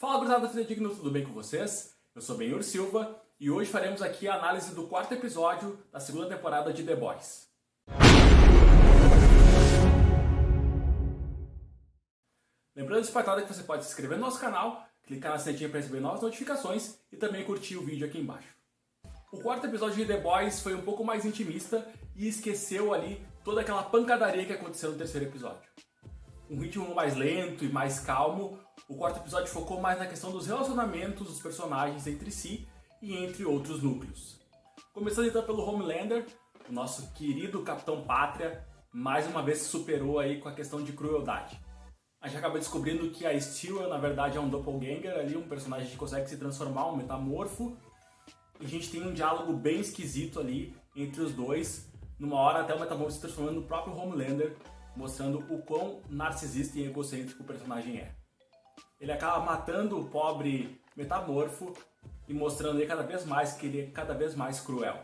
Fala, gurizada fidedigno, tudo bem com vocês? Eu sou Benhur Silva e hoje faremos aqui a análise do quarto episódio da segunda temporada de The Boys. Lembrando de espartada que você pode se inscrever no nosso canal, clicar na setinha para receber novas notificações e também curtir o vídeo aqui embaixo. O quarto episódio de The Boys foi um pouco mais intimista e esqueceu ali toda aquela pancadaria que aconteceu no terceiro episódio. Um ritmo mais lento e mais calmo, o quarto episódio focou mais na questão dos relacionamentos dos personagens entre si e entre outros núcleos. Começando então pelo Homelander, o nosso querido Capitão Pátria, mais uma vez se superou aí com a questão de crueldade. A gente acaba descobrindo que a Steel, na verdade, é um doppelganger ali, um personagem que consegue se transformar, um metamorfo. E a gente tem um diálogo bem esquisito ali entre os dois, numa hora até o metamorfo se transformando no próprio Homelander, mostrando o quão narcisista e egocêntrico o personagem é. Ele acaba matando o pobre metamorfo e mostrando aí cada vez mais que ele é cada vez mais cruel.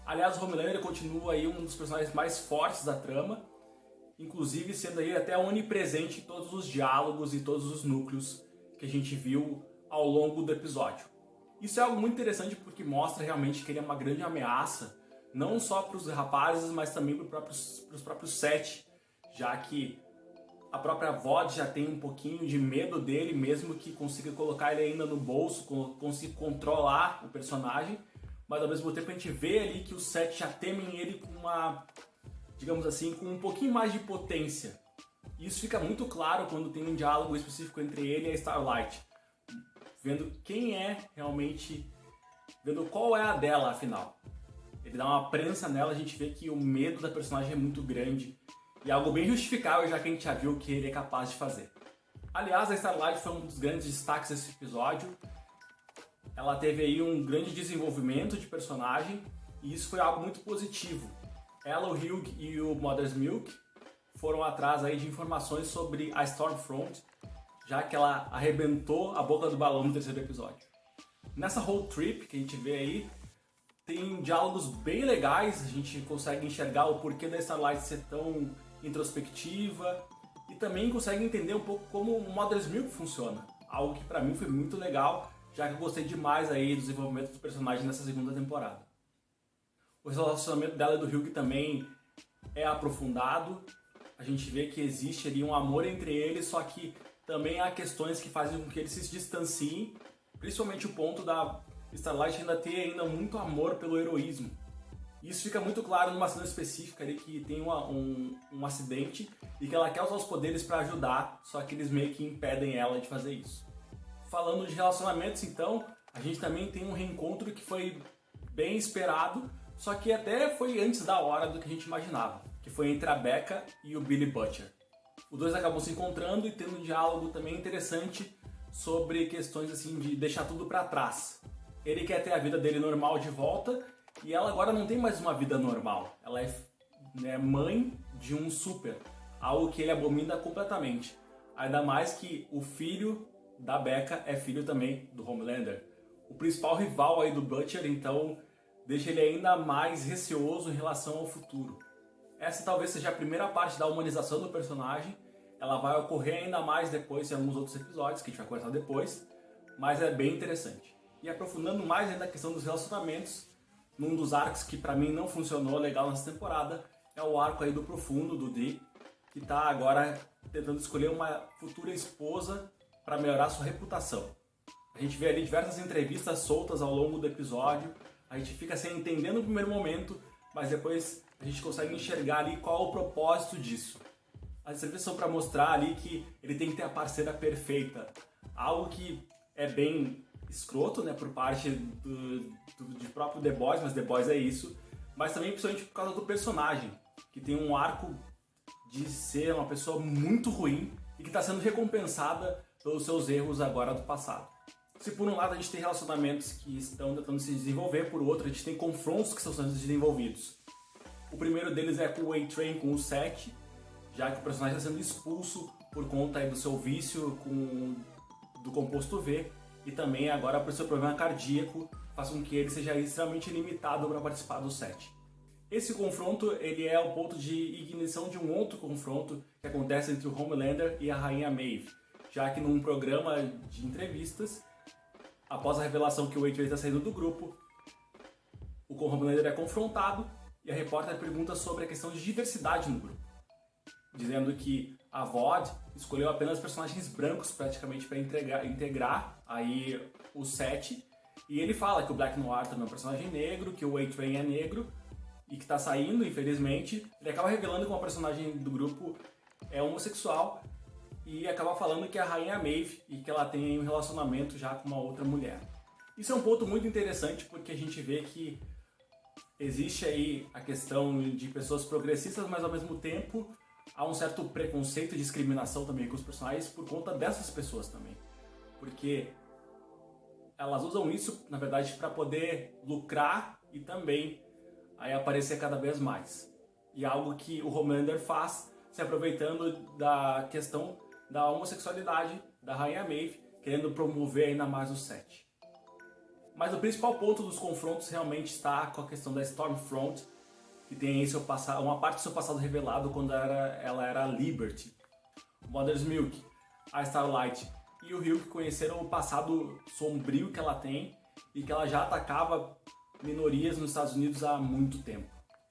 Aliás, o Homelander continua aí um dos personagens mais fortes da trama, inclusive sendo aí até onipresente em todos os diálogos e todos os núcleos que a gente viu ao longo do episódio. Isso é algo muito interessante porque mostra realmente que ele é uma grande ameaça, não só para os rapazes, mas também para os próprios Sete, já que a própria VOD já tem um pouquinho de medo dele, mesmo que consiga colocar ele ainda no bolso, consiga controlar o personagem, mas ao mesmo tempo a gente vê ali que os Sete já temem ele com uma, digamos assim, com um pouquinho mais de potência. E isso fica muito claro quando tem um diálogo específico entre ele e a Starlight, vendo quem é realmente, vendo qual é a dela afinal. Ele dá uma prensa nela, a gente vê que o medo da personagem é muito grande, e algo bem justificável, já que a gente já viu o que ele é capaz de fazer. Aliás, a Starlight foi um dos grandes destaques desse episódio. Ela teve aí um grande desenvolvimento de personagem, e isso foi algo muito positivo. Ela, o Hugh e o Mother's Milk foram atrás aí de informações sobre a Stormfront, já que ela arrebentou a boca do balão no terceiro episódio. Nessa road trip que a gente vê aí, tem diálogos bem legais, a gente consegue enxergar o porquê da Starlight ser tão introspectiva e também consegue entender um pouco como o Mother's Milk funciona, algo que pra mim foi muito legal, já que eu gostei demais aí do desenvolvimento dos personagens nessa segunda temporada. O relacionamento dela e do Hugh também é aprofundado, a gente vê que existe ali um amor entre eles, só que também há questões que fazem com que eles se distanciem, principalmente o ponto da Starlight ainda ter ainda muito amor pelo heroísmo. Isso fica muito claro numa cena específica ali que tem um acidente e que ela quer usar os poderes para ajudar, só que eles meio que impedem ela de fazer isso. Falando de relacionamentos então, a gente também tem um reencontro que foi bem esperado, só que até foi antes da hora do que a gente imaginava, que foi entre a Becca e o Billy Butcher. Os dois acabam se encontrando e tendo um diálogo também interessante sobre questões assim de deixar tudo para trás. Ele quer ter a vida dele normal de volta e ela agora não tem mais uma vida normal. Ela é mãe de um super, algo que ele abomina completamente. Ainda mais que o filho da Becca é filho também do Homelander. O principal rival aí do Butcher, então, deixa ele ainda mais receoso em relação ao futuro. Essa talvez seja a primeira parte da humanização do personagem. Ela vai ocorrer ainda mais depois em alguns outros episódios, que a gente vai conversar depois, mas é bem interessante. E aprofundando mais ainda a questão dos relacionamentos, num dos arcos que pra mim não funcionou legal nessa temporada, é o arco aí do Profundo, do Dee, que tá agora tentando escolher uma futura esposa para melhorar sua reputação. A gente vê ali diversas entrevistas soltas ao longo do episódio, a gente fica sem entender no primeiro momento, mas depois a gente consegue enxergar ali qual é o propósito disso. As entrevistas são para mostrar ali que ele tem que ter a parceira perfeita, algo que é bem escroto, né, por parte de próprio The Boys, mas The Boys é isso, mas também principalmente por causa do personagem, que tem um arco de ser uma pessoa muito ruim e que está sendo recompensada pelos seus erros agora do passado. Se por um lado a gente tem relacionamentos que estão tentando se desenvolver, por outro a gente tem confrontos que estão sendo desenvolvidos. O primeiro deles é com o A-Train, com o Sete, já que o personagem está sendo expulso por conta aí do seu vício do composto V, e também agora por seu problema cardíaco faz com que ele seja extremamente limitado para participar do set. Esse confronto ele é o ponto de ignição de um outro confronto que acontece entre o Homelander e a Rainha Maeve, já que num programa de entrevistas, após a revelação que o H.J. está saindo do grupo, o Homelander é confrontado e a repórter pergunta sobre a questão de diversidade no grupo, dizendo que a VOD escolheu apenas personagens brancos praticamente para integrar aí o set, e ele fala que o Black Noir também é um personagem negro, que o A-Train é negro e que está saindo, infelizmente. Ele acaba revelando que uma personagem do grupo é homossexual e acaba falando que é a Rainha Maeve e que ela tem um relacionamento já com uma outra mulher. Isso é um ponto muito interessante porque a gente vê que existe aí a questão de pessoas progressistas, mas ao mesmo tempo há um certo preconceito e discriminação também com os personagens por conta dessas pessoas também. Porque elas usam isso, na verdade, para poder lucrar e também aí aparecer cada vez mais. E algo que o Homelander faz, se aproveitando da questão da homossexualidade da Rainha Maeve, querendo promover ainda mais o set. Mas o principal ponto dos confrontos realmente está com a questão da Stormfront, que tem aí uma parte do seu passado revelado quando ela era a Liberty. O Mother's Milk, a Starlight e o Hugh conheceram o passado sombrio que ela tem e que ela já atacava minorias nos Estados Unidos há muito tempo.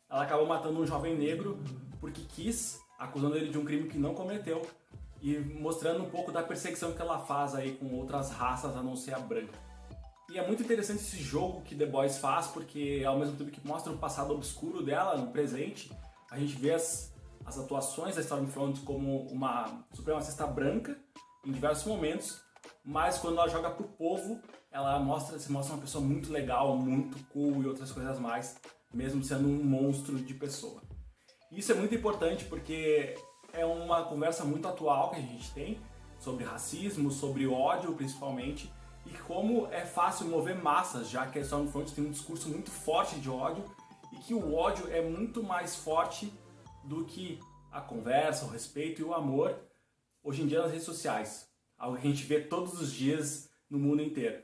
Ela acabou matando um jovem negro porque quis, acusando ele de um crime que não cometeu e mostrando um pouco da perseguição que ela faz aí com outras raças a não ser a branca. E é muito interessante esse jogo que The Boys faz, porque ao mesmo tempo que mostra o passado obscuro dela no presente, a gente vê as atuações da Stormfront como uma supremacista branca em diversos momentos, mas quando ela joga pro povo, ela se mostra uma pessoa muito legal, muito cool e outras coisas mais, mesmo sendo um monstro de pessoa. Isso é muito importante porque é uma conversa muito atual que a gente tem sobre racismo, sobre ódio principalmente, e como é fácil mover massas, já que a Stormfront tem um discurso muito forte de ódio e que o ódio é muito mais forte do que a conversa, o respeito e o amor hoje em dia nas redes sociais. Algo que a gente vê todos os dias no mundo inteiro.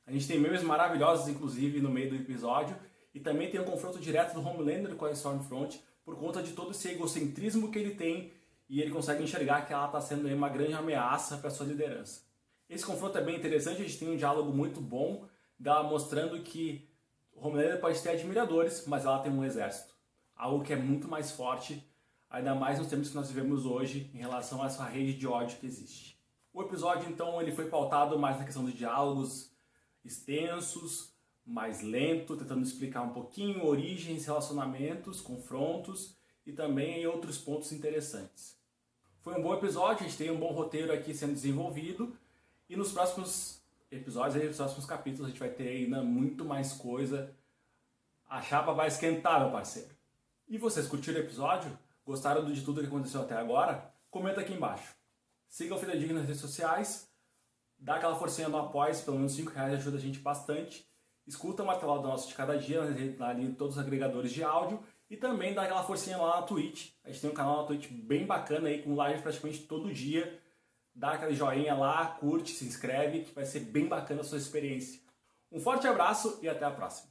A gente tem memes maravilhosos, inclusive, no meio do episódio, e também tem um confronto direto do Homelander com a Stormfront por conta de todo esse egocentrismo que ele tem e ele consegue enxergar que ela está sendo uma grande ameaça para sua liderança. Esse confronto é bem interessante, a gente tem um diálogo muito bom dela mostrando que o Homelander pode ter admiradores, mas ela tem um exército. Algo que é muito mais forte, ainda mais nos tempos que nós vivemos hoje em relação a essa rede de ódio que existe. O episódio, então, ele foi pautado mais na questão de diálogos extensos, mais lento, tentando explicar um pouquinho origens, relacionamentos, confrontos e também outros pontos interessantes. Foi um bom episódio, a gente tem um bom roteiro aqui sendo desenvolvido e nos próximos episódios, nos próximos capítulos, a gente vai ter ainda muito mais coisa. A chapa vai esquentar, meu parceiro. E vocês curtiram o episódio? Gostaram de tudo que aconteceu até agora? Comenta aqui embaixo. Siga o Fidedigno nas redes sociais, dá aquela forcinha no apoio, pelo menos R$5 ajuda a gente bastante. Escuta o Martelado Nosso de cada dia, ali em todos os agregadores de áudio, e também dá aquela forcinha lá na Twitch. A gente tem um canal na Twitch bem bacana aí, com live praticamente todo dia. Dá aquele joinha lá, curte, se inscreve, que vai ser bem bacana a sua experiência. Um forte abraço e até a próxima.